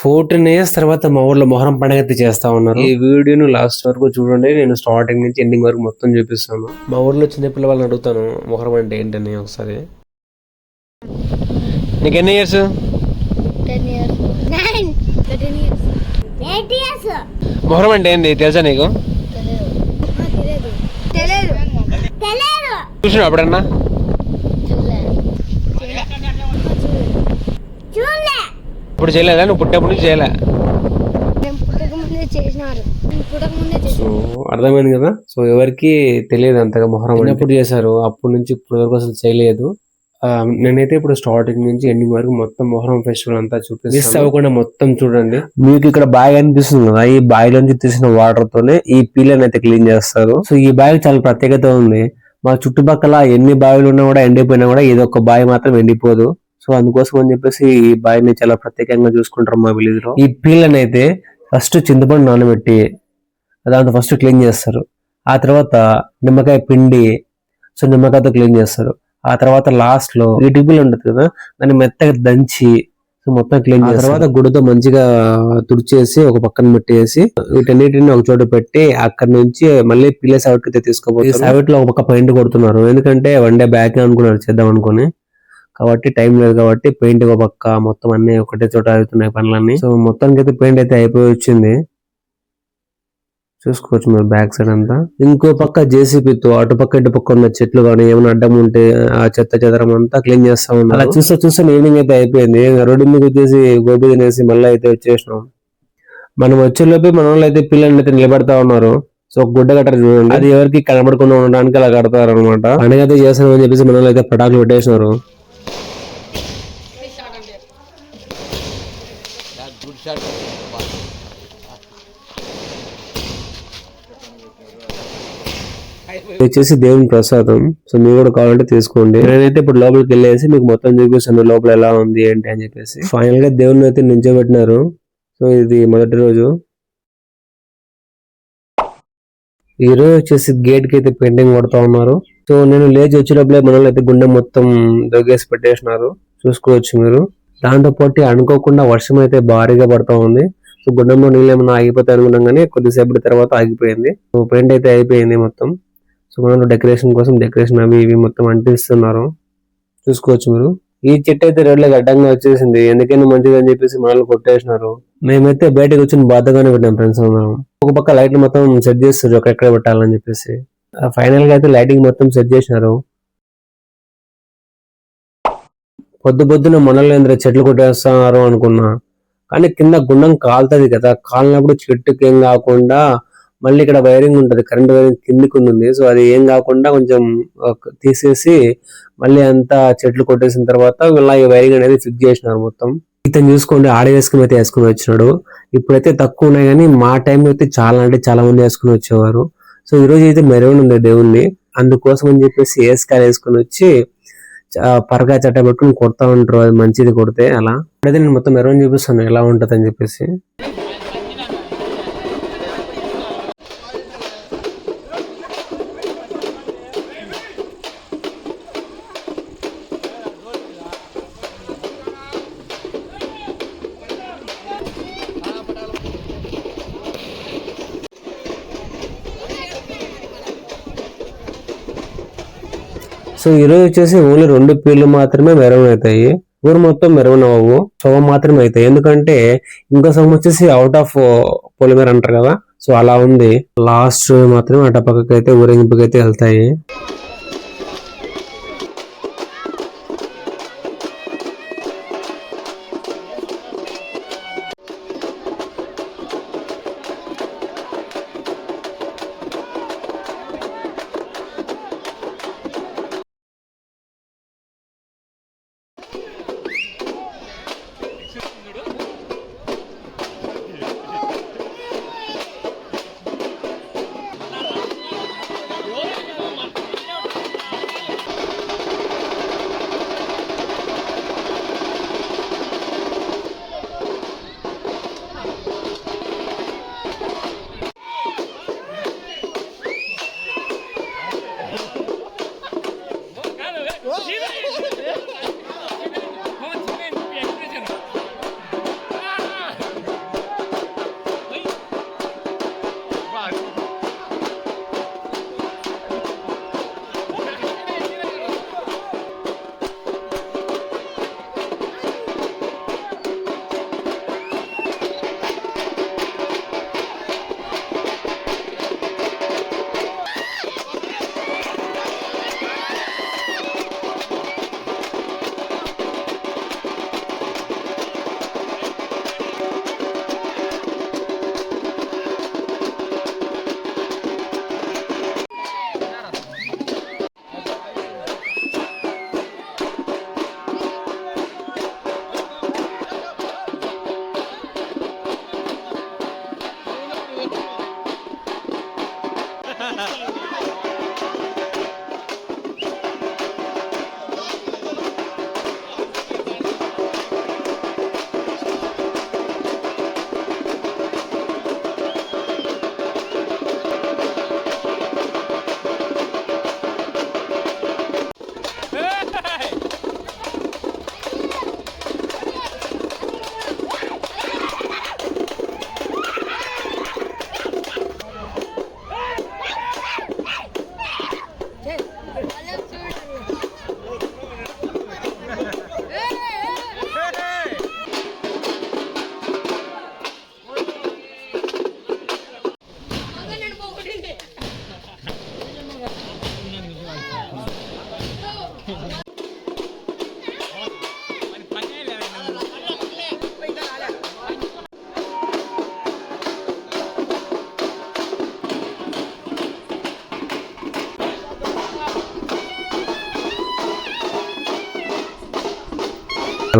14 years తర్వాత మా ఊర్లో మొహరం పండుగ అయితే చేస్తా ఉన్నారు. ఈ వీడియోను లాస్ట్ వరకు చూడండి. నేను స్టార్టింగ్ నుంచి ఎండింగ్ వరకు మొత్తం చూపిస్తాను. మా ఊర్లో చిన్న పిల్లవాళ్ళని అడుగుతాను మొహరం అంటే ఏంటని ఒకసారి. నీకు ఎన్ని years? 10 years. 9. 13 years. 8 years. Muharram అంటే ఏంది తెలుసా నీకు? తెలియదు. చూసినా అప్పుడన్నా? ఇప్పుడు చేయలేదా? నువ్వు పుట్టేప్పుడు నుంచి చేయలే? సో అర్థమైంది కదా. సో ఎవరికి తెలియదు అంతగా మొహరం ఎప్పుడు చేశారు, అప్పటి నుంచి ఇప్పుడు వరకు అసలు చేయలేదు. నేనైతే ఇప్పుడు స్టార్టింగ్ నుంచి ఎండింగ్ వరకు మొత్తం మొహరం ఫెస్టివల్ అంతా చూపిస్తాను. మిస్ అవ్వకుండా మొత్తం చూడండి. మీకు ఇక్కడ బావి అనిపిస్తుంది కదా, ఈ బావిలోంచి తీసిన వాటర్ తోనే ఈ పీలను అయితే క్లీన్ చేస్తారు. సో ఈ బావికి చాలా ప్రత్యేకత ఉంది. మా చుట్టుపక్కల ఎన్ని బావిలు ఉన్నా కూడా ఎండిపోయినా కూడా ఏదో ఒక బావి మాత్రం ఎండిపోదు. సో అందుకోసం అని చెప్పేసి ఈ బావిని చాలా ప్రత్యేకంగా చూసుకుంటారు మా విలేజ్ లో. ఈ పీలను అయితే ఫస్ట్ చింతపండు నానబెట్టి దాంతో ఫస్ట్ క్లీన్ చేస్తారు. ఆ తర్వాత నిమ్మకాయ పిండి, సో నిమ్మకాయతో క్లీన్ చేస్తారు. ఆ తర్వాత లాస్ట్ లో ఇటుకలు ఉంటుంది కదా, దాన్ని మెత్తగా దంచి మొత్తం క్లీన్ చేస్తారు. తర్వాత గుడితో మంచిగా తుడిచేసి ఒక పక్కన పెట్టేసి వీటన్నిటిని ఒక చోట పెట్టి అక్కడ నుంచి మళ్ళీ పిల్ల సావిట్ అయితే తీసుకోబోతారు. ఈ సావిట్ లో ఒక పక్క పెయింట్ కొడుతున్నారు, ఎందుకంటే వన్ డే బ్యాక్ అనుకున్నారు చేద్దాం అనుకుని, కాబట్టి టైం లేదు కాబట్టి పెయింట్ ఒక పక్క మొత్తం అన్ని ఒకటే చోట అవుతున్నాయి పనులన్నీ. సో మొత్తానికి అయితే పెయింట్ అయితే అయిపోయి వచ్చింది, చూసుకోవచ్చు మీరు బ్యాక్ సైడ్ అంతా. ఇంకో పక్క జేసీబీతో అటు పక్క ఇటు పక్క ఉన్న చెట్లు కానీ ఏమైనా అడ్డం ఉంటే ఆ చెత్త చెదరం అంతా క్లీన్ చేస్తా ఉన్నారు. అలా చూస్తే ఈవినింగ్ అయితే అయిపోయింది. రోడ్డు మీద వచ్చేసి గోబీ తినేసి మళ్ళీ అయితే వచ్చేసినాం. మనం వచ్చేలోపే మన వాళ్ళు అయితే పిల్లల్ని అయితే నిలబెడతా ఉన్నారు. సో గుడ్డ కట్టరు చూడండి, అది ఎవరికి కనబడకుండా ఉండడానికి అలా కడతారు అనమాట. పండుగ అయితే చేస్తామని చెప్పేసి మన వాళ్ళు అయితే పటాకులు పెట్టేసినారు. వచ్చేసి దేవుని ప్రసాదం. సో మీరు కూడా కావాలంటే తీసుకోండి. నేనైతే ఇప్పుడు లోపలికి వెళ్ళేసి మీకు మొత్తం చూపిస్తాను లోపల ఎలా ఉంది ఏంటి అని చెప్పేసి. ఫైనల్ గా దేవుని అయితే నిల్చోబెట్టినారు. సో ఇది మొదటి రోజు. ఈ రోజు వచ్చేసి గేట్ కి అయితే పెయింటింగ్ కొడతా ఉన్నారు. సో నేను లేచి వచ్చేటప్పుడే మనలో అయితే గుండె మొత్తం దొగ్గేసి పెట్టేసినారు, చూసుకోవచ్చు మీరు. దాంతో పాటు అనుకోకుండా వర్షం అయితే భారీగా పడతా ఉంది. సో గుండంలో నీళ్ళు ఏమైనా ఆగిపోతాయి అనుకున్నాం కానీ కొద్దిసేపటి తర్వాత ఆగిపోయింది. సో పెయింట్ అయితే అయిపోయింది మొత్తం. సో మనం డెకరేషన్ కోసం డెకరేషన్ అవి ఇవి మొత్తం అంటిస్తున్నారు, చూసుకోవచ్చు మీరు. ఈ చెట్టు అయితే రోడ్లకు అడ్డంగా వచ్చేసింది, ఎందుకైనా మంచిది అని చెప్పేసి మనల్ని కొట్టేసినారు. మేమైతే బయటకు వచ్చి బాధగానే పెట్టాం ఫ్రెండ్స్ అందరం. ఒక పక్క లైట్లు మొత్తం సెట్ చేస్తారు ఎక్కడెక్కడ పెట్టాలని చెప్పేసి. ఫైనల్ గా అయితే లైటింగ్ మొత్తం సెట్ చేసినారు. పొద్దున మనలేంద్ర చెట్లు కొట్టేస్తున్నారు అనుకున్నా, కానీ కింద గుండం కాలుతుంది కదా, కాలినప్పుడు చెట్టుకి ఏం కాకుండా మళ్ళీ ఇక్కడ వైరింగ్ ఉంటుంది, కరెంట్ వైరింగ్ కిందికి ఉంది. సో అది ఏం కాకుండా కొంచెం తీసేసి మళ్ళీ అంతా చెట్లు కొట్టేసిన తర్వాత ఇలా ఈ వైరింగ్ అనేది ఫిక్స్ చేసినారు మొత్తం. ఇతను చూసుకోండి ఆడే వేసుకుని అయితే వేసుకుని వచ్చినాడు. ఇప్పుడైతే తక్కువ ఉన్నాయి కానీ మా టైంలో అయితే చాలా అంటే చాలా మంది వేసుకుని వచ్చేవారు. సో ఈ రోజు అయితే మెరవన్ ఉంది దేవుణ్ణి, అందుకోసం అని చెప్పేసి ఏసుకాయలు వేసుకుని వచ్చి పరగా చట్ట పెట్టుకుని కొడతా ఉంటారు. అది మంచిది కొడితే. అలా ఇప్పుడైతే నేను మొత్తం మెరవన్ చూపిస్తాను ఎలా ఉంటది అని చెప్పేసి. సో ఈరోజు వచ్చేసి ఓన్లీ 2 పీర్లు మాత్రమే మెరవన్ అవుతాయి. ఊరు మొత్తం మెరవన్ అవ్వవు, సగం మాత్రమే అవుతాయి. ఎందుకంటే ఇంకో సగం వచ్చేసి అవుట్ ఆఫ్ పొలిమేర అంటారు కదా, సో అలా ఉంది. లాస్ట్ మాత్రమే అటు పక్కకి అయితే ఊరేగింపుకి అయితే వెళ్తాయి.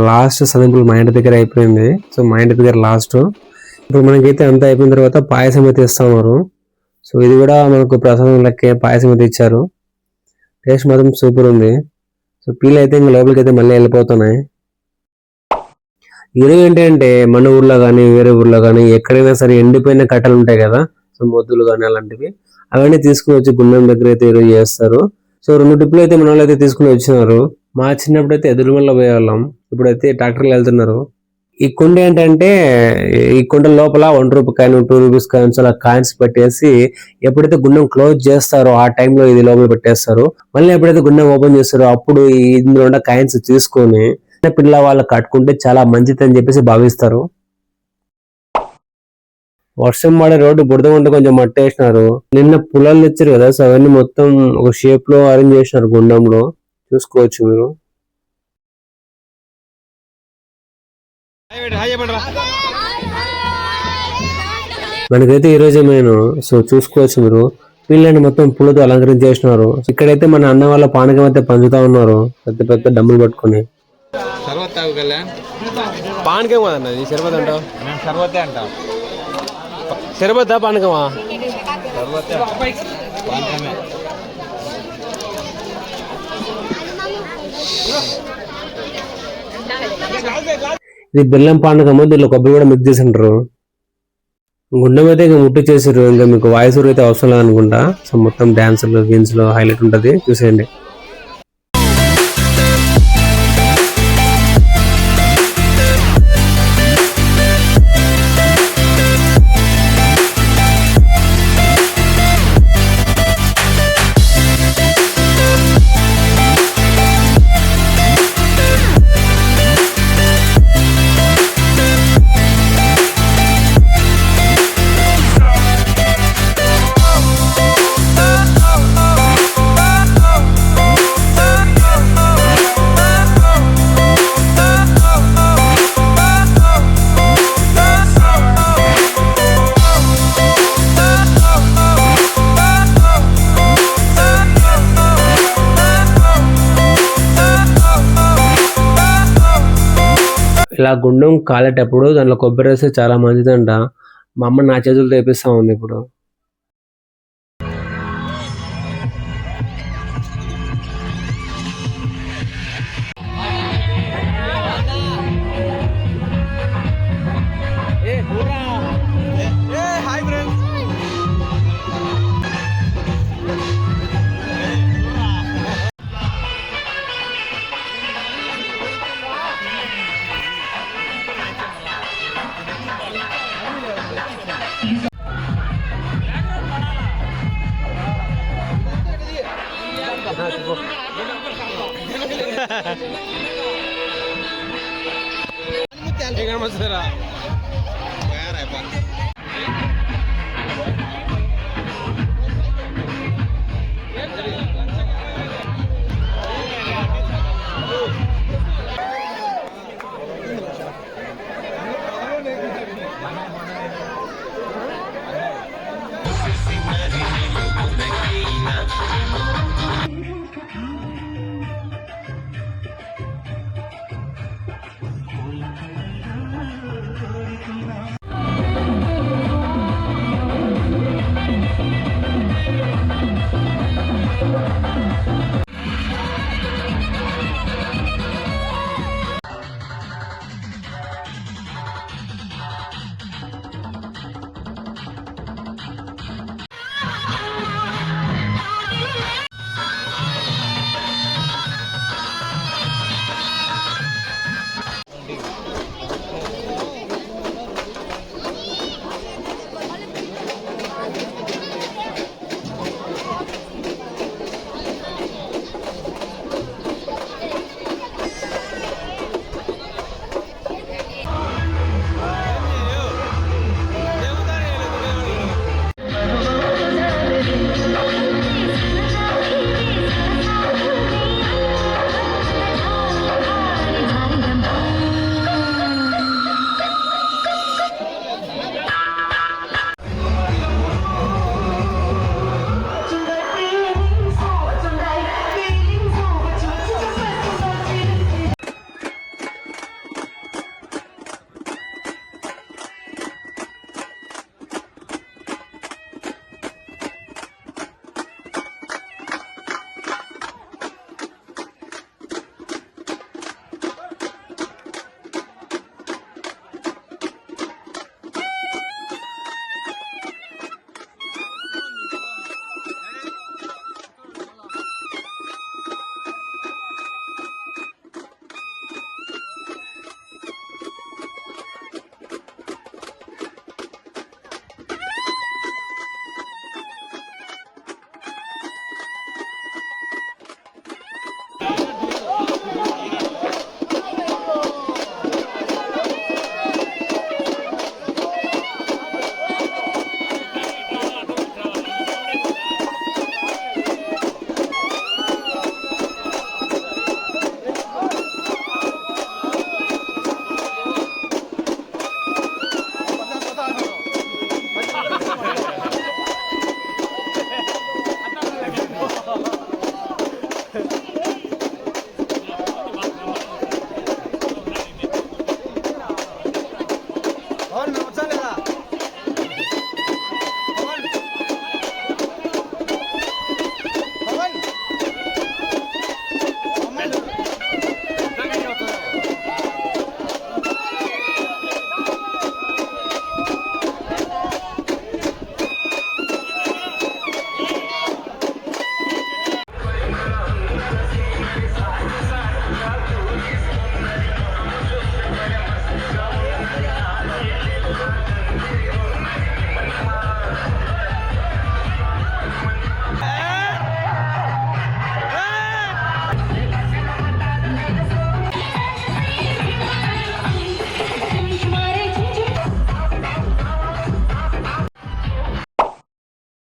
లాస్ట్ సదింపులు మా ఇంటి దగ్గర అయిపోయింది. సో మా ఇంటి దగ్గర లాస్ట్ ఇప్పుడు మనకైతే అంతా అయిపోయిన తర్వాత పాయసం అయితే ఇస్తున్నారు. సో ఇది కూడా మనకు ప్రసాదం లెక్కే పాయసం అయితే ఇచ్చారు. టేస్ట్ మాత్రం సూపర్ ఉంది. సో పీల్ అయితే ఇంకా లోపలికి అయితే మళ్ళీ వెళ్ళిపోతున్నాయి. ఈరోజు ఏంటంటే మన ఊర్లో కానీ వేరే ఊర్లో కానీ ఎక్కడైనా సరే ఎండిపోయిన కట్టలు ఉంటాయి కదా, సో మొద్దులు కానీ అలాంటివి, అవన్నీ తీసుకుని వచ్చి గుండం దగ్గర అయితే ఈరోజు చేస్తారు. సో 2 టిప్పులు అయితే మన వాళ్ళు అయితే తీసుకుని వచ్చినారు. మా చిన్నప్పుడు అయితే ఎదురుమల్ల పోయేవాళ్ళం, ఇప్పుడైతే ట్రాక్టర్లు వెళ్తున్నారు. ఈ కుండ ఏంటంటే ఈ కుండ లోపల 1 రూపాయి కాయిన్ 2 రూపీస్ కాయిన్స్ అలా కాయిన్స్ పెట్టేసి ఎప్పుడైతే గుండం క్లోజ్ చేస్తారో ఆ టైంలో ఇది లోపల పెట్టేస్తారు. మళ్ళీ ఎప్పుడైతే గుండం ఓపెన్ చేస్తారో అప్పుడు ఇందులో ఉన్న కాయిన్స్ తీసుకొని పిల్ల వాళ్ళు కట్టుకుంటే చాలా మంచిది అని చెప్పేసి భావిస్తారు. వర్షం పడే రోడ్డు బురద ఉంటే కొంచెం మట్టి వేసినారు. నిన్న పుల్లలు ఇచ్చారు కదా, సో అవన్నీ మొత్తం ఒక షేప్ లో అరేంజ్ చేసినారు గుండంలో, చూసుకోవచ్చు మీరు. మనకైతే ఈ రోజు నేను సో చూసుకోవచ్చు మీరు, పిల్లని మొత్తం పూలతో అలంకరించేసినారు. ఇక్కడైతే మన అన్న వాళ్ళ పానకం అయితే పంచుతా ఉన్నారు పెద్ద పెద్ద డమ్ములు పట్టుకుని. పానకం కదన్నది శరబత్ అంటావు? శరబతే అంటావు. శరబతా పానకమా? ఇది బెల్లం పానకము, దీనిలో కొబ్బరి కూడా మిక్స్ చేసి ఉంటారు. గుండెం అయితే ఇంకా ముట్టి చేసారు. ఇంకా మీకు వాయిస్ అయితే అవసరం లేదనుకుంటా. సో మొత్తం డాన్సులు గేమ్స్ లో హైలైట్ ఉంటది, చూసేయండి. ఇలా గుండం కాలేటప్పుడు దాంట్లో కొబ్బరి వేస్తే చాలా మంచిదంట. మా అమ్మ నా చేతులతో వేపిస్తా ఉంది ఇప్పుడు.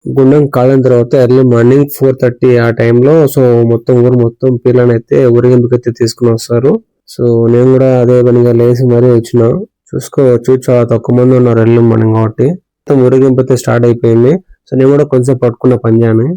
గుండం కాలిన తర్వాత ఎర్లీ మార్నింగ్ 4:30 ఆ టైంలో సో మొత్తం ఊరు మొత్తం పీర్లను అయితే ఊరేగింపుకి అయితే తీసుకుని వస్తారు. సో నేను కూడా అదే పనిగా లేచి మరీ వచ్చిన. చూసుకోవచ్చు చాలా తక్కువ మంది ఉన్నారు ఎర్లీ మార్నింగ్ కాబట్టి. మొత్తం ఊరేగింపు అయితే స్టార్ట్ అయిపోయింది. సో నేను కూడా కొంచెం పట్టుకున్న పంజాని.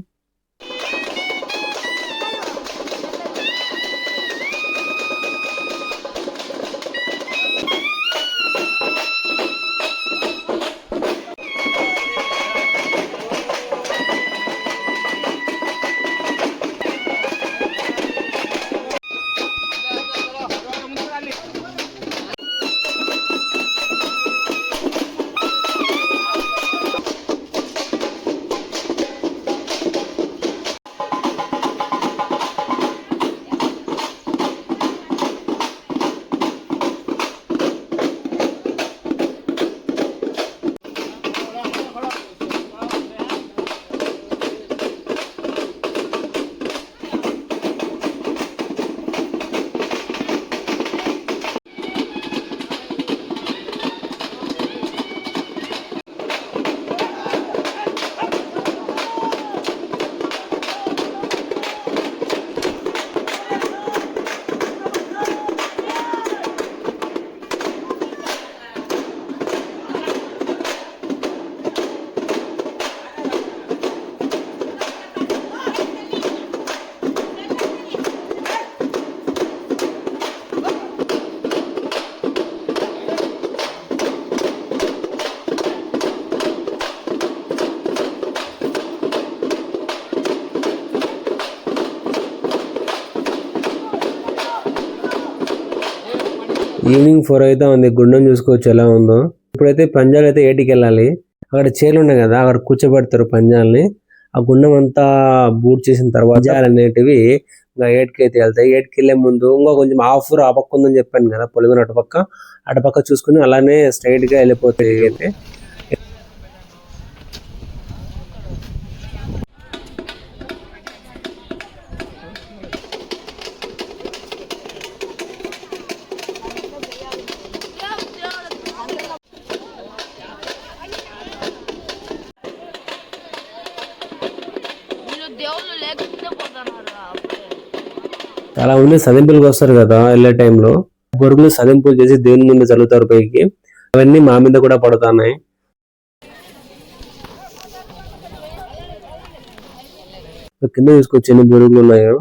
ఈవినింగ్ 4 అయితే ఉంది. గుండం చూసుకోవచ్చు ఎలా ఉందో. ఇప్పుడైతే పంజాలు అయితే 8కి వెళ్ళాలి. అక్కడ చైర్లు ఉన్నాయి కదా, అక్కడ కూర్చోబెడతారు పంజాలని. ఆ గుండం అంతా బూట్ చేసిన తర్వాత పంజాలు అనేటివి ఇంకా 8కి అయితే వెళ్తాయి. 8కి వెళ్ళే ముందు ఇంకా కొంచెం ఆఫర్ ఆ పక్క ఉందని చెప్పాను కదా, పొలిగిన అటుపక్క చూసుకుని అలానే స్ట్రైట్ గా వెళ్ళిపోతాయి అయితే. చాలా మంది సదింపులకు వస్తారు కదా వెళ్ళే టైంలో. బొరుగులు సదింపులు చేసి దేవుని ముందు చల్లుతారు పైకి. అవన్నీ మా మీద కూడా పడుతున్నాయి. కింద చూసుకోవచ్చు ఎన్ని బొరుగులు ఉన్నాయో.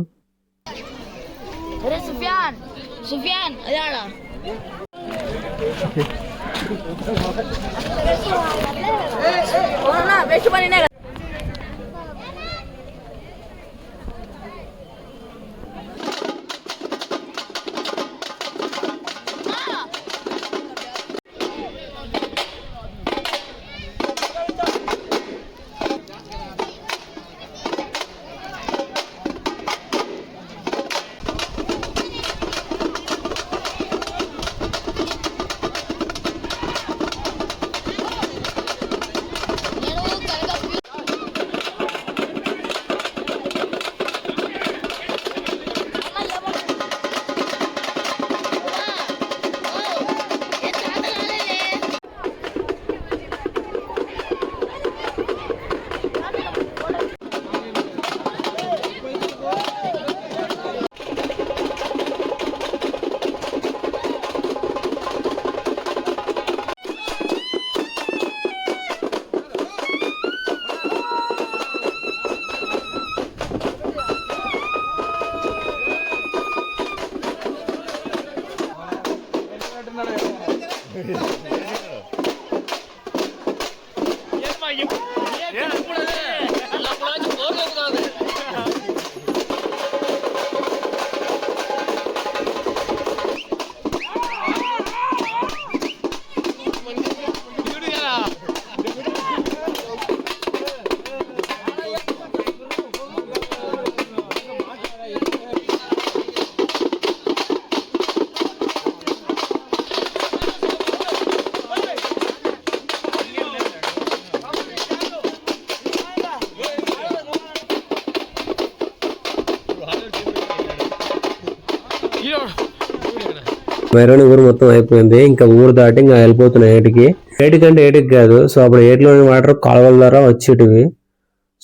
మెరవని ఊరు మొత్తం అయిపోయింది. ఇంకా ఊరు దాటి ఇంకా వెళ్ళిపోతున్నాయి 8కి. 8 కంటే 8కి కాదు. సో అప్పుడు 8లోని వాటర్ కాలువల ద్వారా వచ్చేటివి.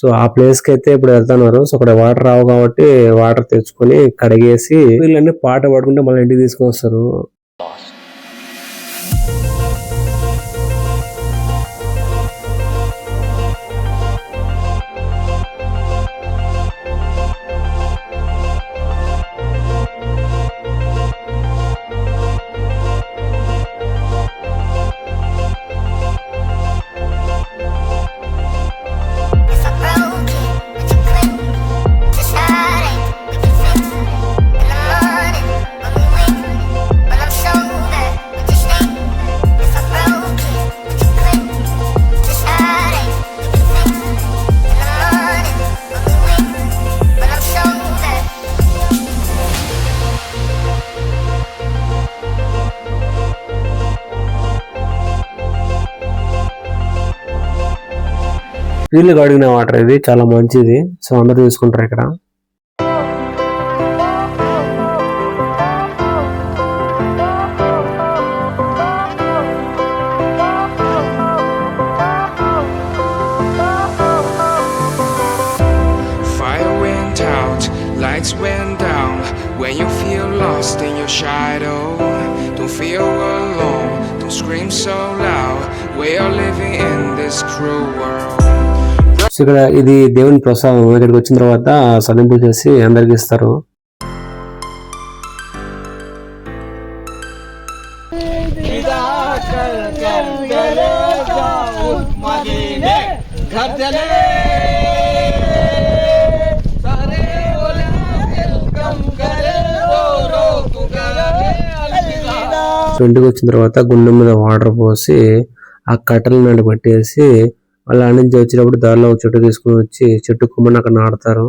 సో ఆ ప్లేస్ కి అయితే ఇప్పుడు వెళ్తున్నారు. సో అక్కడ వాటర్ రావు కాబట్టి వాటర్ తెచ్చుకొని కడిగేసి వీళ్ళన్నీ పాట పాడుకుంటే మళ్ళీ ఇంటికి తీసుకొని వస్తారు. వీళ్ళు కడిగిన వాటర్ ఇది చాలా మంచిది. సో అందరూ తీసుకుంటారు ఇక్కడ. Fire went out, lights went down. When you feel lost in your shadow, don't feel alone, don't scream so loud. We are living in this cruel world. So ఇక్కడ ఇది దేవుని ప్రసాదం. ఇక్కడికి వచ్చిన తర్వాత సదింపు చేసి అందరికి ఇస్తారు. సో ఇంటికి వచ్చిన తర్వాత గుండె మీద వాటర్ పోసి ఆ కట్టెల మీద పెట్టేసి వాళ్ళ నుంచి వచ్చేటప్పుడు దారిలో ఒక చెట్టు తీసుకుని వచ్చి చెట్టు కొమ్మని అక్కడ నాటుతారు.